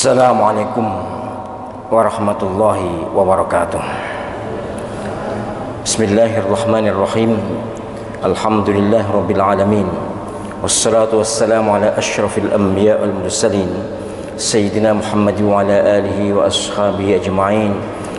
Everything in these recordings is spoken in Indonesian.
Assalamualaikum warahmatullahi wabarakatuh. Bismillahirrahmanirrahim. Alhamdulillah rabbil alamin. Wassalatu wassalamu ala asyrafil anbiya wal mursalin Sayyidina Muhammad wa ala alihi wa ashabihi ajma'in.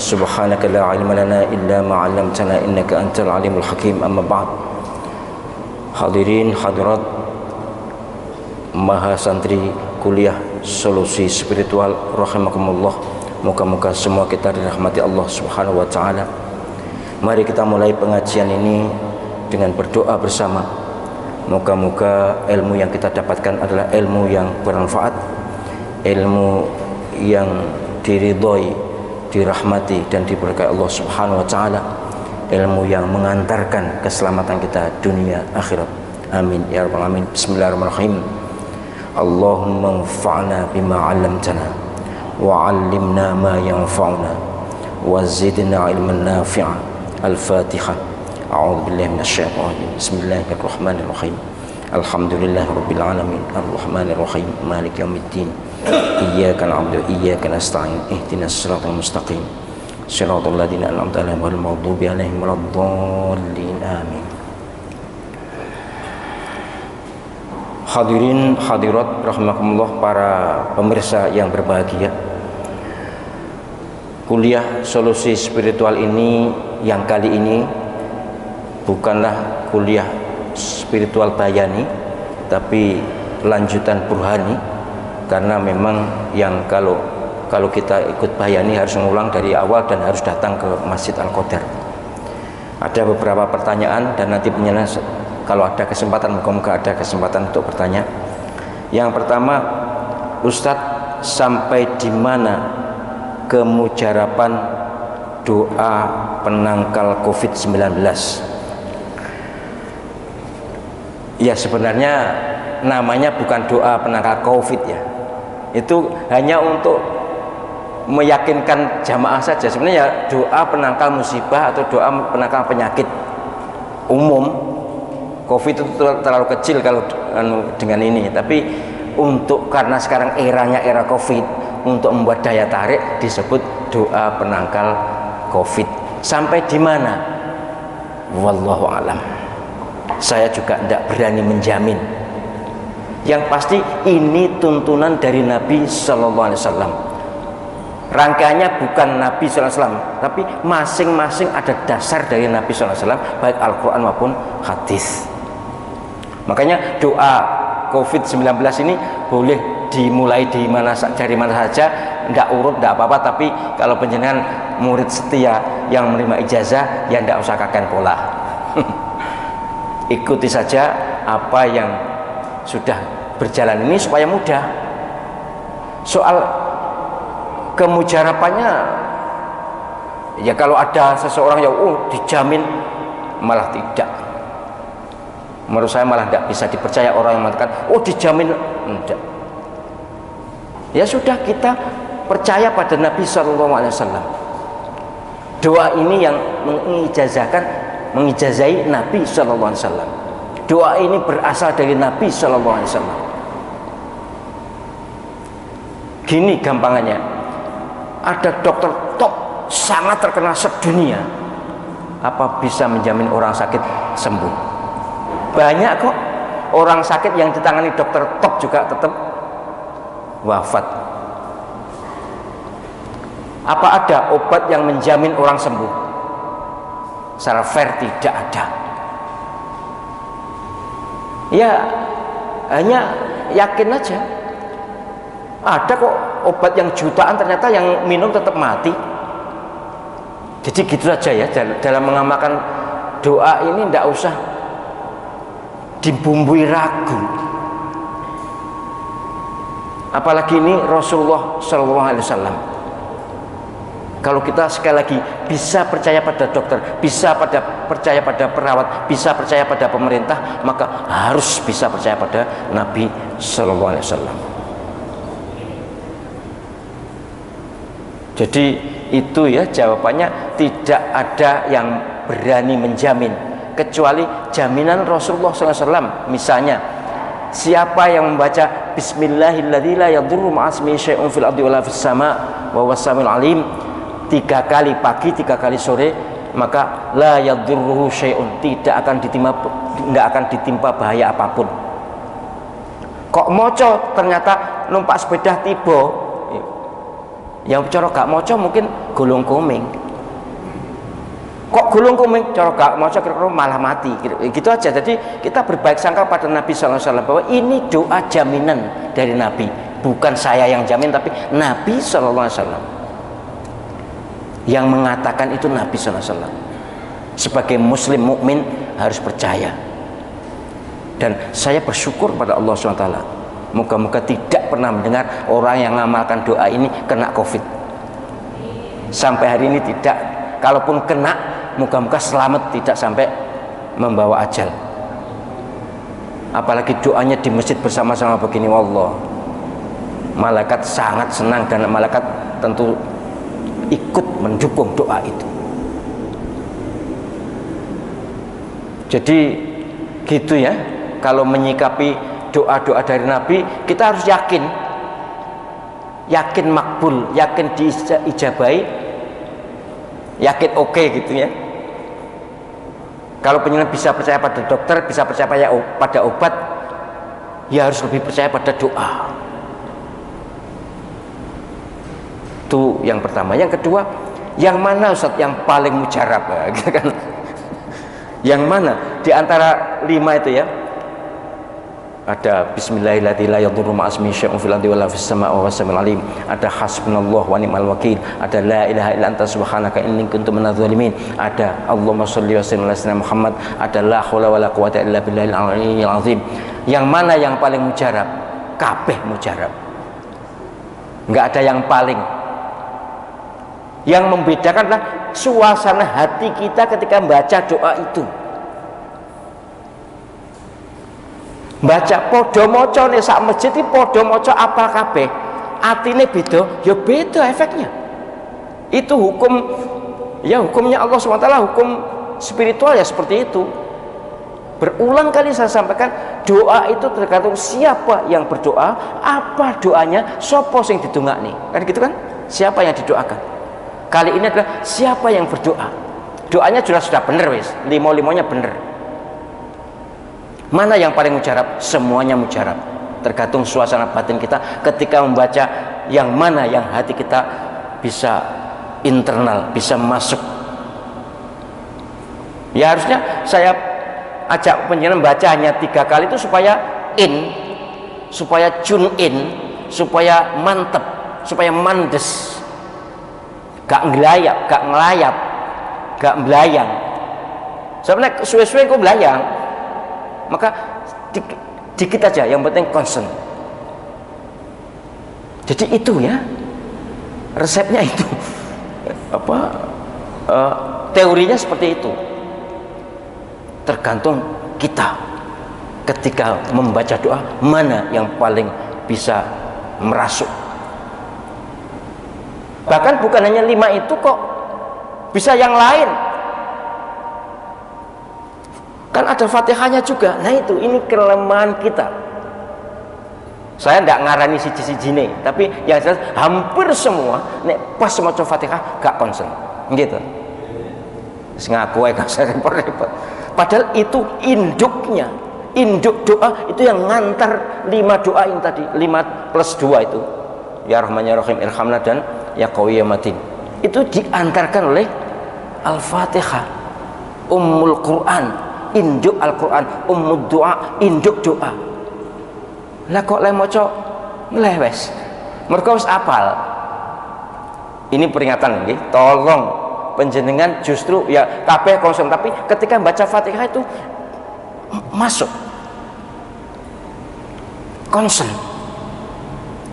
Subhanaka la ilma lana illa ma 'allamtana innaka antal alimul hakim. Amma ba'd. Hadirin hadirat mahasantri kuliah Solusi Spiritual rahimakumullah. Moga-moga semua kita dirahmati Allah Subhanahu wa taala. Mari kita mulai pengajian ini dengan berdoa bersama. Moga-moga ilmu yang kita dapatkan adalah ilmu yang bermanfaat, ilmu yang diridhoi, dirahmati dan diberkahi Allah Subhanahu wa taala, ilmu yang mengantarkan keselamatan kita dunia akhirat. Amin ya rabbal alamin. Bismillahirrahmanirrahim. Allahumma anfa'na bima 'allamtana wa 'allimna ma yanfa'una wa zidna 'ilman nafi'a. Al-Fatihah. A'udzu billahi minasyaitonir rajim. Bismillahirrahmanirrahim. Alhamdulillahi rabbil alamin. Arrahmanir rahim. Maliki yaumiddin. Iyyaka na'budu wa iyyaka nasta'in. Ihdinas siratal mustaqim. Shiratal ladzina an'amta 'alaihim ghairil maghdubi 'alaihim waladdallin. Amin. Hadirin hadirat rahimakumullah, para pemirsa yang berbahagia. Kuliah Solusi Spiritual ini yang kali ini bukanlah kuliah spiritual bayani, tapi lanjutan burhani, karena memang yang kalau kita ikut bayani harus mengulang dari awal dan harus datang ke Masjid Al-Qadar. Ada beberapa pertanyaan dan nanti penjelasan. Kalau ada kesempatan, moga-moga ada kesempatan untuk bertanya. Yang pertama, Ustadz, sampai di mana kemujaraban doa penangkal COVID-19? Ya, sebenarnya namanya bukan doa penangkal COVID ya. Itu hanya untuk meyakinkan jamaah saja. Sebenarnya ya doa penangkal musibah atau doa penangkal penyakit umum. COVID itu terlalu kecil kalau dengan ini, tapi karena sekarang eranya era COVID, untuk membuat daya tarik disebut doa penangkal COVID. Sampai di mana? Wallahu alam. Saya juga tidak berani menjamin. Yang pasti ini tuntunan dari Nabi Sallallahu Alaihi Wasallam. Rangkaiannya bukan Nabi Sallallahu Alaihi Wasallam, tapi masing-masing ada dasar dari Nabi Sallallahu Alaihi Wasallam, baik Al-Quran maupun hadis. Makanya doa COVID-19 ini boleh dimulai dari mana saja, tidak urut, tidak apa-apa. Tapi kalau penjenengan murid setia yang menerima ijazah, ya tidak usah kakek pola. Ikuti saja apa yang sudah berjalan ini supaya mudah. Soal kemujarapannya, ya kalau ada seseorang yang dijamin, malah tidak. Menurut saya malah tidak bisa dipercaya orang yang mengatakan dijamin. Enggak. Ya sudah, kita percaya pada Nabi Sallallahu Alaihi Wasallam. Doa ini yang mengijazai Nabi Sallallahu Alaihi Wasallam. Doa ini berasal dari Nabi Sallallahu Alaihi Wasallam. Gini gampangannya, ada dokter top sangat terkenal sedunia, apa bisa menjamin orang sakit sembuh? Banyak kok orang sakit yang ditangani dokter top juga tetap wafat. Apa ada obat yang menjamin orang sembuh? Secara fair tidak ada. Ya hanya yakin aja. Ada kok obat yang jutaan ternyata yang minum tetap mati. Jadi gitu saja ya, dalam mengamalkan doa ini tidak usah dibumbui ragu. Apalagi ini Rasulullah Shallallahu Alaihi Wasallam. Kalau kita sekali lagi bisa percaya pada dokter, bisa percaya pada perawat, bisa percaya pada pemerintah, maka harus bisa percaya pada Nabi Shallallahu Alaihi Wasallam. Jadi itu ya jawabannya, tidak ada yang berani menjamin kecuali jaminan Rasulullah SAW. Misalnya siapa yang membaca bismillahilladzi la yadurru ma'asmihi syai'un fil ardi wala fis sama' wa huwas samiul alim 3 kali pagi 3 kali sore, maka la yadurruhu syai'un, tidak akan ditimpa bahaya apapun. Kok moco ternyata numpak sepeda tiba, yang cara gak moco mungkin golong koming. Kok gulung kuming cara gak maca kira-kira malah mati gitu aja. Jadi kita berbaik sangka pada Nabi sallallahu alaihi wasallam bahwa ini doa jaminan dari Nabi, bukan saya yang jamin tapi Nabi sallallahu alaihi wasallam yang mengatakan itu. Nabi sallallahu alaihi wasallam sebagai muslim mukmin harus percaya, dan saya bersyukur pada Allah SWT, moga-moga tidak pernah mendengar orang yang mengamalkan doa ini kena COVID sampai hari ini. Tidak, kalaupun kena, moga-moga selamat, tidak sampai membawa ajal. Apalagi doanya di masjid bersama-sama begini, wallah, malaikat sangat senang dan malaikat tentu ikut mendukung doa itu. Jadi gitu ya, kalau menyikapi doa-doa dari Nabi, kita harus yakin makbul, yakin diijabahi, yakin oke gitu ya. Kalau penjenengan bisa percaya pada dokter, bisa percaya pada obat, ya harus lebih percaya pada doa. Itu yang pertama. Yang kedua, yang mana Ustaz yang paling mujarab? Gitu kan? Yang mana di antara 5 itu ya? Ada bismillahirrahmanirrahim la yadurru ma'asmihi syai'un fil ardi wala fis sama'i wa huwas samiul alim, ada hasbunallahu wa ni'mal wakil, ada la ilaha illa anta subhanaka inni kuntu minadz zalimin, ada Allahumma shalli wa sallim ala sayyidina Muhammad, ada la haula wala quwwata illa billahil aliyyil azim. Yang mana yang paling mujarab? Kabeh mujarab, enggak ada yang paling. Yang membedakan adalah suasana hati kita ketika membaca doa itu. Baca podo moco nih sak masjid iki podo moco apal kabeh, atine beda ya beda efeknya. Itu hukum ya, hukumnya Allah SWT, hukum spiritual ya seperti itu. Berulang kali saya sampaikan, doa itu tergantung siapa yang berdoa, apa doanya, sopo sing didongakni, kan gitu kan, siapa yang didoakan. Kali ini adalah siapa yang berdoa, doanya sudah benar wis, limo-limonya benar. Mana yang paling mujarab? Semuanya mujarab, tergantung suasana batin kita ketika membaca, yang mana yang hati kita bisa internal, bisa masuk. Ya harusnya saya ajak penjenengan baca hanya 3 kali itu supaya supaya tune in, supaya mantep, supaya mandes, gak ngelayap, gak ngelayap, gak belayang. Sebenarnya suwe-suwe kok belayang, maka dikit aja, yang penting concern. Jadi itu ya resepnya itu teorinya seperti itu. Tergantung kita ketika membaca doa, mana yang paling bisa merasuk. Bahkan bukan hanya 5 itu kok, bisa yang lain. Kan ada Fatihahnya juga. Nah itu, ini kelemahan kita. Saya tidak ngarani siji-sijine, tapi yang jelas hampir semua nek pas maca Fatihah gak konsen gitu. Ngaku ae gak repot-repot. Padahal itu induknya, induk doa itu yang ngantar 5 doa yang tadi, 5 plus 2 itu. Ya Rahman ya Rahim irhamna dan ya Qawi ya Matin. Itu diantarkan oleh Al-Fatihah, Ummul Quran, induk Al-Quran, Ummud Doa, induk doa. Lah kok le maca nglewes, mergo wis apal. Ini peringatan nggih, tolong panjenengan justru ya kabeh konsen, tapi ketika baca Fatihah itu masuk konsen,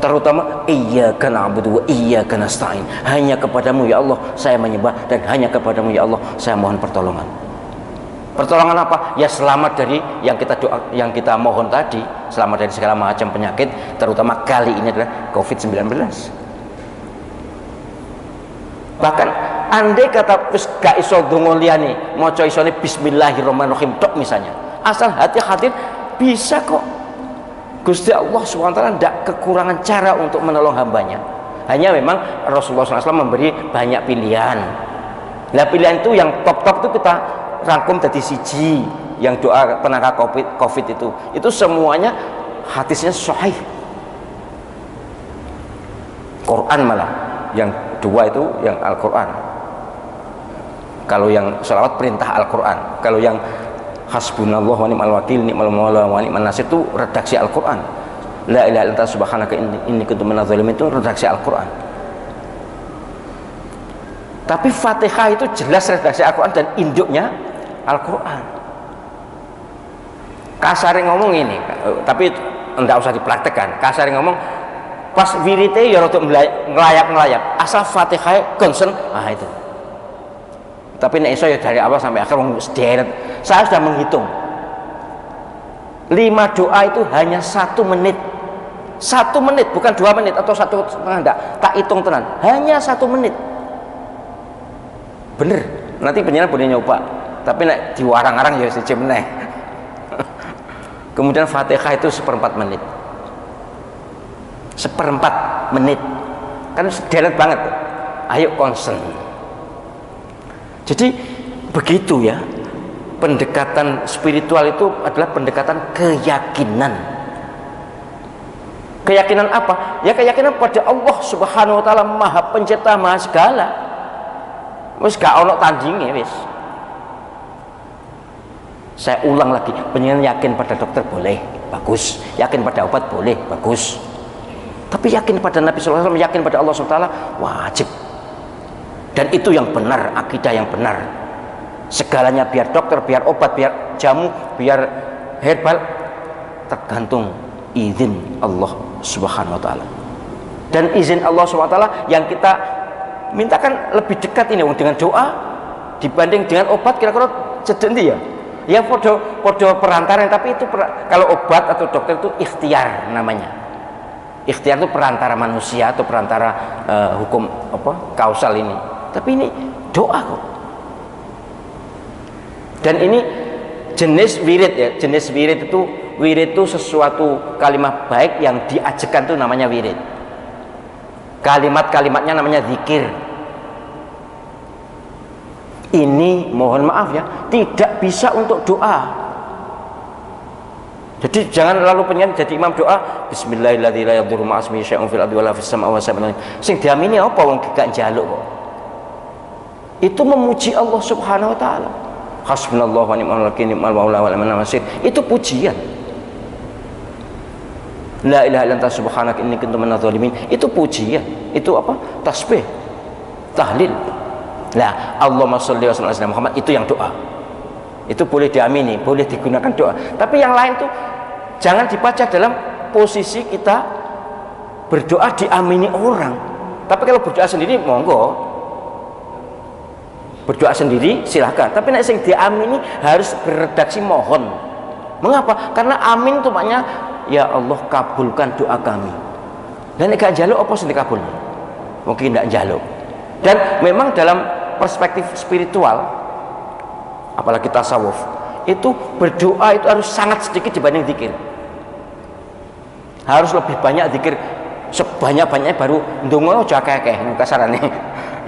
terutama iyyaka na'budu wa iyyaka nasta'in, hanya kepadamu ya Allah saya menyembah dan hanya kepadamu ya Allah saya mohon pertolongan. Pertolongan apa? Ya selamat dari yang kita doa, yang kita mohon tadi, selamat dari segala macam penyakit, terutama kali ini adalah COVID-19. Bahkan andai kata wis gak iso donga liyane, maca isone bismillahirrahmanirrahim tok misalnya, asal hati hadir bisa kok. Gusti Allah SWT tidak kekurangan cara untuk menolong hambanya. Hanya memang Rasulullah SAW memberi banyak pilihan. Nah, pilihan itu yang top-top itu kita rangkum dari siji, yang doa penangkal COVID itu semuanya hadisnya sahih. Quran malah yang dua itu yang Al-Quran. Kalau yang sholawat perintah Al-Quran, kalau yang hasbunallah wa ni'mal wakil ni'mal maula wa ni'man nasir itu redaksi Al-Quran. La ilaha illa anta subhanaka inni kuntu minadz zalimin itu redaksi Al-Quran. Tapi Fatihah itu jelas redaksi Al-Quran dan induknya Al-Quran. Kasarnya ngomong ini, tapi enggak usah dipraktekkan. Kasarnya ngomong pas wirite ya rada ngelayap asal Fatihah concern itu. Tapi nek iso ya dari awal sampai akhir sederet. Saya sudah menghitung 5 doa itu hanya 1 menit. 1 menit, bukan 2 menit atau 1,5 enggak, tak hitung tenan, hanya 1 menit. Bener, nanti penyiar boleh nyoba, tapi nek diwarang-arang ya siji meneh. Kemudian Fatihah itu 1/4 menit. 1/4 menit kan sederet banget. Ayo concern. Jadi begitu ya, pendekatan spiritual itu adalah pendekatan keyakinan. Keyakinan apa? Ya keyakinan pada Allah Subhanahu wa taala, Maha Pencipta, Maha segala. Wis gak ono tandinge wis. Saya ulang lagi, pengen yakin pada dokter boleh, bagus. Yakin pada obat boleh, bagus. Tapi yakin pada Nabi sallallahu alaihi wasallam, yakin pada Allah Subhanahu wa taala wajib. Dan itu yang benar, akidah yang benar. Segalanya biar dokter, biar obat, biar jamu, biar herbal tergantung izin Allah Subhanahu wa taala. Dan izin Allah Subhanahu wa taala yang kita mintakan lebih dekat ini dengan doa dibanding dengan obat, kira-kira cedek ndi ya? Ya podo perantara, tapi itu kalau obat atau dokter itu ikhtiar namanya. Ikhtiar itu perantara manusia atau perantara hukum kausal ini. Tapi ini doa kok. Dan ini jenis wirid ya, jenis wirid itu sesuatu kalimat baik yang diajekan itu namanya wirid. Kalimat-kalimatnya namanya zikir. Ini mohon maaf ya, tidak bisa untuk doa. Jadi jangan lalu pengen jadi imam doa bismillahirrahmanirrahim ma'asmi syai'un fil ardi wala fis sama'i wa sabana. Sing diamini apa wong gak njaluk kok. Itu memuji Allah Subhanahu wa taala. Hasbunallahu wa ni'mal wakil ni'mal maula wa ni'man nasir. Itu pujian. La ilaha illa anta subhanaka inni kuntu minadz zalimin. Itu pujian. Itu apa? Tasbih. Tahlil. Nah, Allahumma sholli wa sallim ala Muhammad itu yang doa. Itu boleh diamini, boleh digunakan doa. Tapi yang lain tuh jangan dibaca dalam posisi kita berdoa diamini orang. Tapi kalau berdoa sendiri monggo. Berdoa sendiri silahkan. Tapi nek sing diamini harus beredaksi mohon. Mengapa? Karena amin itu maknanya ya Allah kabulkan doa kami. Dan nek gak njaluk apa sing dikabul? Mungkin ndak njaluk. Dan memang dalam perspektif spiritual, apalagi tasawuf, itu berdoa itu harus sangat sedikit dibanding zikir. Harus lebih banyak zikir, sebanyak-banyaknya baru ndonga aja akeh-akeh kasarane.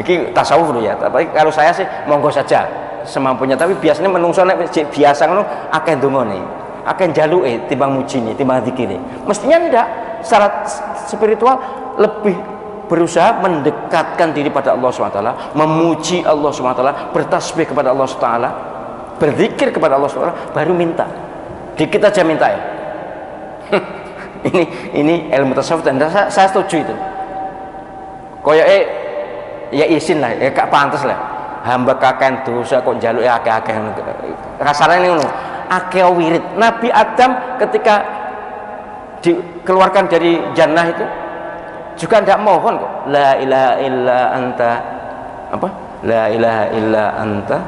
Iki tasawuf lho ya. Tapi kalau saya sih monggo saja semampunya, tapi biasanya menungso nek biasa ngono akeh ndongane, akeh njaluke timbang mujine, timbang zikire. Mestinya ndak, secara spiritual lebih berusaha mendekatkan diri pada Allah SWT, memuji Allah SWT, bertasbih kepada Allah SWT, berzikir kepada Allah SWT, baru minta. Dikit aja minta ya. ini ilmu tasawuf dan saya setuju itu. Koyoke ya izin lah, ya gak pantes lah. Hamba kakek dosa kok njaluk ya akeh-akeh. Rasane ngono. Akeh wirid. Nabi Adam ketika dikeluarkan dari jannah itu juga tidak mohon kok. La ilaha illa anta apa? La ilaha illa anta.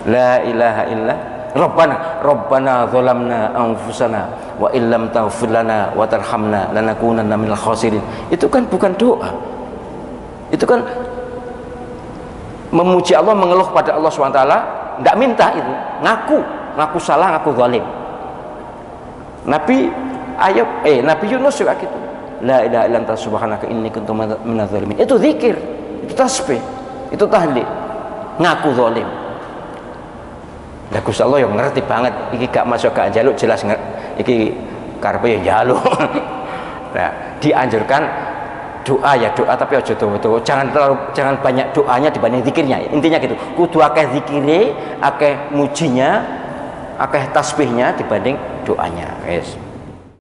La ilaha illa Rabbana zalamna anfusana wa illam taghfir lana wa tarhamna lanakunanna minal khasirin. Itu kan bukan doa. Itu kan memuji Allah, mengeluh pada Allah SWT, tidak minta itu, ngaku salah, ngaku zalim. Nabi Ayub Nabi Yunus juga gitu. La ilaha illa anta subhanaka inni kuntu minadz zalimin. Itu zikir, itu tasbih, itu tahlil. Ngaku zalim. Lah Gusti Allah yang ngerti banget iki gak masuk gak njaluk jelas iki karepe ya njaluk. Nah, dianjurkan doa ya doa tapi aja tuwa-tuwa. Jangan banyak doanya dibanding zikirnya. Intinya gitu. Kudu akeh zikire, akeh mujinya, akeh tasbihnya dibanding doanya. Wes.